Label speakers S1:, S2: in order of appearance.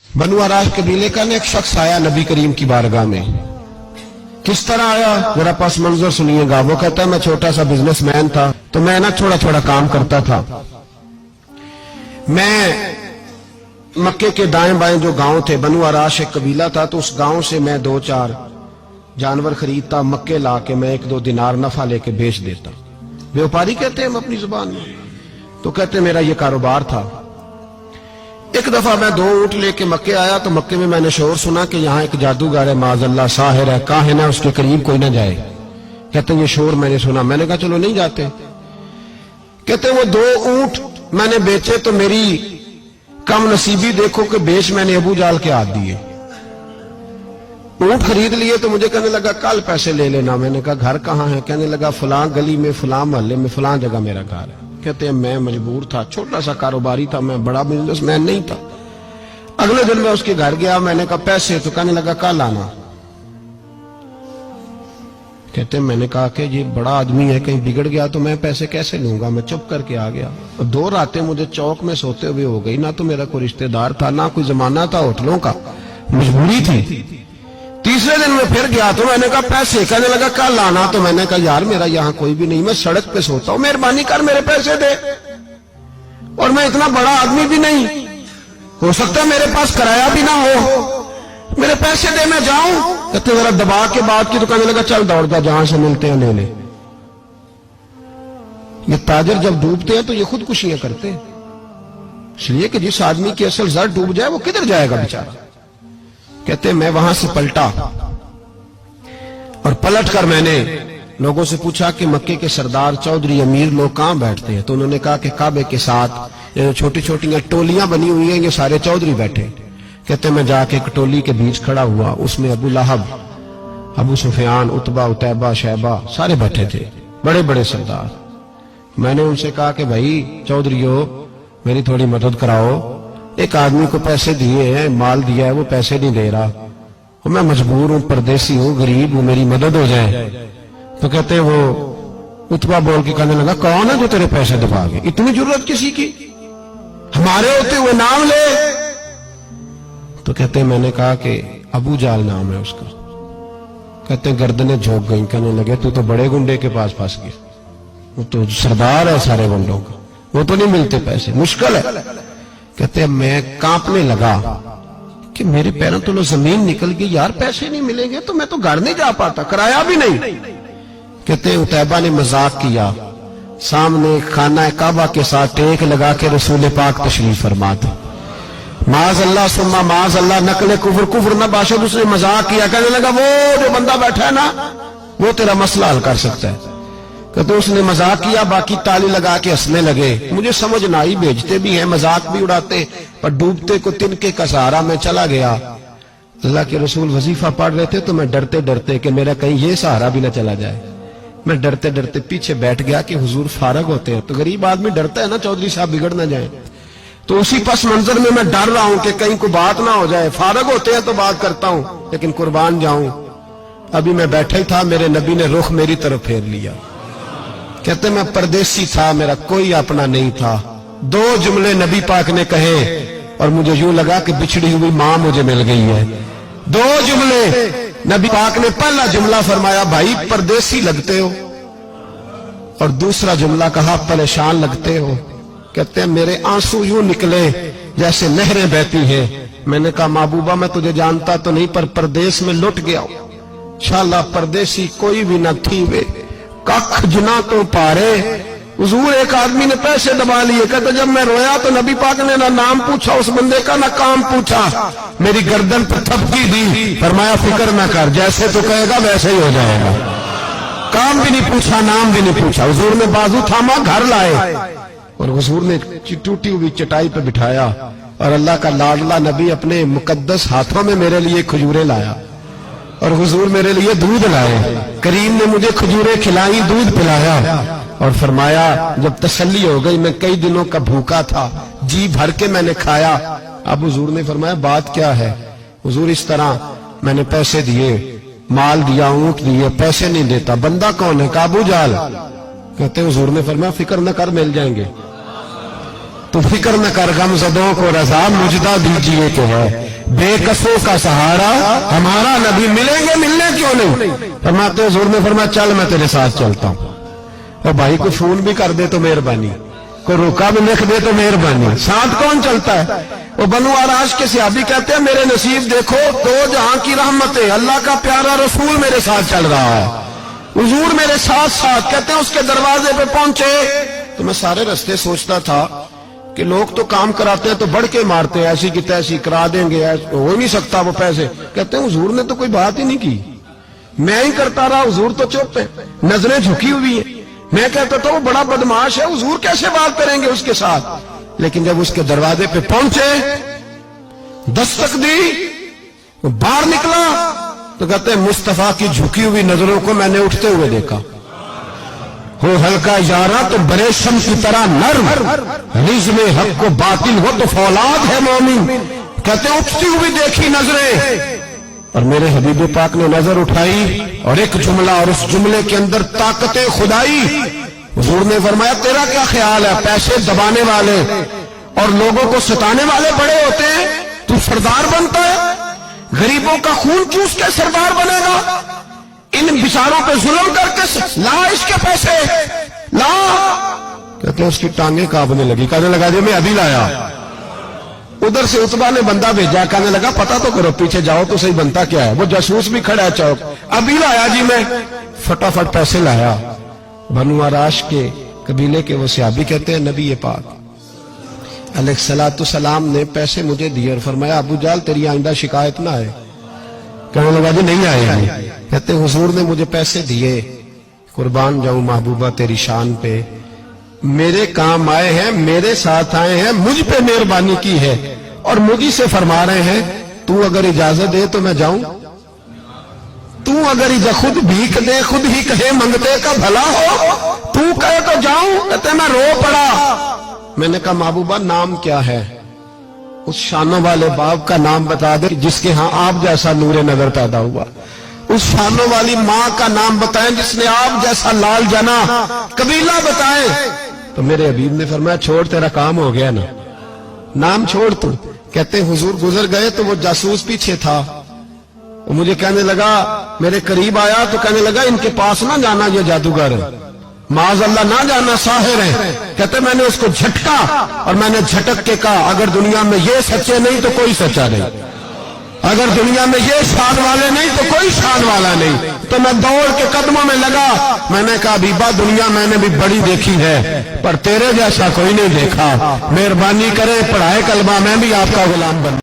S1: बनु आराश कबीले का एक शख्स आया नबी करीम की बारगाह में। किस तरह आया मेरा पास मंजर सुनिएगा। वो कहता है मैं छोटा सा बिजनेसमैन था, तो मैं ना थोड़ा थोड़ा काम करता था। मैं मक्के के दाएं बाएं जो गांव थे, बनु आराश एक कबीला था, तो उस गांव से मैं 2-4 जानवर खरीदता, मक्के ला के मैं 1-2 दिनार नफा लेके बेच देता। व्यापारी कहते हैं हम अपनी जुबान में, तो कहते मेरा ये कारोबार था। एक दफा मैं 2 ऊंट लेके मक्के आया, तो मक्के में मैंने शोर सुना कि यहाँ एक जादूगर है, माजल्ला साहिर है, काहिन है, उसके करीब कोई ना जाए। कहते ये शोर मैंने सुना। मैंने कहा चलो नहीं जाते। कहते वो 2 ऊंट मैंने बेचे तो मेरी कम नसीबी देखो कि बेच मैंने अबू जाल के हाथ दिए। ऊंट खरीद लिए तो मुझे कहने लगा कल पैसे ले लेना। मैंने कहा घर कहाँ है? कहने लगा फलां गली में, फलां मोहल्ले में, फलां जगह मेरा घर है। कहते हैं मैं मजबूर था, छोटा सा कारोबारी था, मैं बड़ा बिजनेसमैन नहीं था। अगले दिन मैं उसके घर गया, मैंने कहा पैसे, तो कहने लगा कल आना। कहते हैं मैंने कहा कि ये बड़ा आदमी है, कहीं बिगड़ गया तो मैं पैसे कैसे लूंगा। मैं चुप करके आ गया। 2 रातें मुझे चौक में सोते हुए हो गई। ना तो मेरा कोई रिश्तेदार था, ना कोई जमाना था होटलों का, मजबूरी थी। तीसरे दिन मैं फिर गया तो मैंने कहा पैसे, कहने लगा कल आना। तो मैंने कहा यार मेरा यहाँ कोई भी नहीं, मैं सड़क पे सोता हूँ, मेहरबानी कर मेरे पैसे दे। और मैं इतना बड़ा आदमी भी नहीं, हो सकता है मेरे पास किराया भी ना हो, मेरे पैसे दे मैं जाऊं। कहते जरा दबा के बात की तो कहने लगा चल दौड़ जा, जहां से मिलते हैं ले ले। ये ताजर जब डूबते हैं तो ये खुदकुशियां करते हैं, इसलिए कि जिस आदमी की असल जर डूब जाए वो किधर जाएगा बेचारा। कहते मैं वहां से पलटा और पलट कर मैंने लोगों से पूछा कि मक्के के सरदार, चौधरी, अमीर लोग कहां बैठते हैं। तो उन्होंने कहा कि काबे के साथ ये छोटी छोटी टोलियां बनी हुई हैं, ये सारे चौधरी बैठे। कहते मैं जाके एक टोली के बीच खड़ा हुआ, उसमें अबू लहब, अबू सुफियान, उतबा, उतैबा, शैबा सारे बैठे थे, बड़े बड़े सरदार। मैंने उनसे कहा कि भाई चौधरीओ मेरी थोड़ी मदद कराओ, एक आदमी को पैसे दिए हैं, माल दिया है, वो पैसे नहीं दे रहा, और मैं मजबूर हूं, परदेसी हूं, गरीब हूं, मेरी मदद हो जाए। तो कहते वो उतबा बोल के कहने लगा कौन है जो तेरे पैसे दबागे, इतनी जरूरत किसी की, हमारे होते हुए नाम ले। तो कहते मैंने कहा कि अबू जाल नाम है उसका। कहते गर्दनें झोंक गई, कहने लगे तू तो बड़े गुंडे के पास फंस गया, वो तो सरदार है सारे गुंडों का, वो तो नहीं मिलते पैसे, मुश्किल है। कहते मैं कांपने लगा कि मेरे पैरों तो जमीन निकल गई, यार पैसे नहीं मिलेंगे तो मैं तो घर नहीं जा पाता, किराया भी नहीं। कहते उतैबा ने मजाक किया, सामने खाना काबा के साथ टेक लगा के रसूल पाक तशरीफ फरमा थे। माज अल्लाह सुम्मा माज अल्लाह, नकले कुफर, कुफर न बाशद। उसने मजाक किया, कहने लगा वो जो बंदा बैठा है ना वो तेरा मसला हल कर सकता है। कहते उसने मजाक किया, बाकी ताली लगा के हंसने लगे। मुझे समझ ना आई, भेजते भी हैं, मजाक भी उड़ाते, पर डूबते को तिनके का सहारा में चला गया। अल्लाह के रसूल वजीफा पढ़ रहे थे तो मैं डरते डरते कि मेरा कहीं ये सहारा भी ना चला जाए, मैं डरते डरते पीछे बैठ गया कि हुजूर फारग होते हैं। तो गरीब आदमी डरता है ना चौधरी साहब बिगड़ ना जाए, तो उसी पस मंजर में मैं डर रहा हूं कि कहीं कोई बात ना हो जाए। फारग होते हैं तो बात करता हूं, लेकिन कुर्बान जाऊं। अभी मैं बैठा ही था, मेरे नबी ने रुख मेरी तरफ फेर लिया। कहते मैं परदेसी था, मेरा कोई अपना नहीं था। 2 जुमले नबी पाक ने कहे और मुझे यूं लगा कि बिछड़ी हुई मां मुझे मिल गई है। 2 जुमले नबी पाक ने, पहला जुमला फरमाया भाई परदेसी लगते हो, और दूसरा जुमला कहा परेशान लगते हो। कहते हैं मेरे आंसू यूं निकले जैसे नहरें बहती हैं। मैंने कहा महबूबा मैं तुझे जानता तो नहीं, पर परदेश में लुट गया हूं। शाला परदेसी कोई भी न थी वे, कख जुना तो पारे। हुजूर एक आदमी ने पैसे दबा लिए। कहते जब मैं रोया तो नबी पाक ने ना नाम पूछा उस बंदे का, ना काम पूछा, मेरी गर्दन पर थपकी दी, फरमाया फिक्र ना कर, जैसे तो कहेगा वैसे ही हो जाएगा। काम भी नहीं पूछा, नाम भी नहीं पूछा। हुजूर ने बाजू थामा, घर लाए, और हुजूर ने टूटी हुई चटाई पे बिठाया, और अल्लाह का लाडला नबी अपने मुकद्दस हाथों में मेरे लिए खजूरें लाया, और हुजूर मेरे लिए दूध लाए। करीम ने मुझे खजूरें खिलाई, दूध पिलाया, और फरमाया जब तसल्ली हो गई, मैं कई दिनों का भूखा था, जी भर के मैंने खाया। अब हुजूर ने फरमाया बात क्या है। हुजूर इस तरह मैंने पैसे दिए, माल दिया, ऊंट दिए, पैसे नहीं देता। बंदा कौन है? काबू जाल। कहते हुजूर ने फरमाया फिक्र न कर, मिल जाएंगे। तो फिक्र न कर, गमज़दों को रज़ा मुजदा दीजिए तो है, بے کسوں کا سہارا ہمارا نبی، ملیں گے ملنے کیوں نہیں؟ فرماتے حضور نے فرمایا چل میں تیرے ساتھ چلتا ہوں، اور بھائی کو فون بھی کر دے تو مہربانی، کوئی روکا بھی لکھ دے تو مہربانی، ساتھ کون چلتا ہے؟ وہ بنو آراش کے صحابی کہتے ہیں میرے نصیب دیکھو، دو جہاں کی رحمتیں، اللہ کا پیارا رسول میرے ساتھ چل رہا ہے، حضور میرے ساتھ ساتھ۔ کہتے ہیں اس کے دروازے پہ پہنچے تو میں سارے رستے سوچتا تھا کہ لوگ تو کام کراتے ہیں تو بڑھ کے مارتے ہیں، ایسی کی تیسی کرا دیں گے، ہو ہی نہیں سکتا وہ پیسے۔ کہتے ہیں حضور نے تو کوئی بات ہی نہیں کی، میں ہی کرتا رہا، حضور تو چپ ہے، نظریں جھکی ہوئی ہیں۔ میں کہتا تھا وہ بڑا بدماش ہے، حضور کیسے بات کریں گے اس کے ساتھ؟ لیکن جب اس کے دروازے پہ پہنچے، دستک دی، وہ باہر نکلا تو کہتے ہیں مصطفیٰ کی جھکی ہوئی نظروں کو میں نے اٹھتے ہوئے دیکھا، ہو ہلکا یارا تو بریشم کی طرح نرم، رزم حق کو باطل ہو تو فولاد ہے مومن۔ کہتے ہیں اٹھتی ہوئی دیکھی نظریں، اور میرے حبیب پاک نے نظر اٹھائی اور ایک جملہ، اور اس جملے کے اندر طاقت خدائی۔ حضور نے فرمایا تیرا کیا خیال ہے، پیسے دبانے والے اور لوگوں کو ستانے والے بڑے ہوتے ہیں، تو سردار بنتا ہے؟ غریبوں کا خون چوس کے سردار بنے گا؟ ان بیچاروں پہ ظلم کر کے لا اس کے پیسے لا۔ کہتے ہیں اس کی ٹانگیں کانپنے لگی، کہنے لگا جی میں ابھی لایا۔ ادھر سے عتبہ نے بندہ بھیجا، کہنے لگا پتا تو کرو، پیچھے جاؤ تو صحیح بنتا کیا ہے۔ وہ جاسوس بھی کھڑا ہے چوک، ابھی لایا جی میں، فٹافٹ پیسے لایا۔ بنو آراش کے قبیلے کے وہ صحابی کہتے ہیں نبی پاک علیہ الصلوۃ والسلام نے پیسے مجھے دیے اور فرمایا ابو جال تیری آئندہ شکایت نہ آئے۔ کہنے لگا جی نہیں آئے گی۔ کہتے ہیں حضور نے مجھے پیسے دیے، قربان جاؤں محبوبہ تیری شان پہ، میرے کام آئے ہیں، میرے ساتھ آئے ہیں، مجھ پہ مہربانی کی ہے، اور مجھے سے فرما رہے ہیں تو اگر اجازت دے تو میں جاؤں، تو اگر خود بھیک دے، خود ہی کہے منگتے کا بھلا ہو، تو کہے تو جاؤں۔ کہتے ہیں میں رو پڑا، میں نے کہا محبوبہ نام کیا ہے؟ اس شانوں والے باپ کا نام بتا دے جس کے ہاں آپ جیسا نور نظر پیدا ہوا، اس شانوں والی ماں کا نام بتائیں جس نے آپ جیسا لال جنا، قبیلہ بتائیں۔ تو میرے حبیب نے فرمایا چھوڑ تیرا کام ہو گیا نا، نام چھوڑ تو۔ کہتے ہیں حضور گزر گئے تو وہ جاسوس پیچھے تھا، وہ مجھے کہنے لگا، میرے قریب آیا تو کہنے لگا ان کے پاس نہ جانا، یہ جادوگر ہے، معاذ اللہ نہ جانا، ساحر ہے۔ کہتے میں نے اس کو جھٹکا اور میں نے جھٹک کے کہا اگر دنیا میں یہ سچے نہیں تو کوئی سچا نہیں، اگر دنیا میں یہ شان والے نہیں تو کوئی شان والا نہیں۔ تو میں دوڑ کے قدموں میں لگا، میں نے کہا حبیبہ دنیا میں نے بھی بڑی دیکھی ہے پر تیرے جیسا کوئی نہیں دیکھا، مہربانی کرے پڑھائے کلمہ، میں بھی آپ کا غلام بن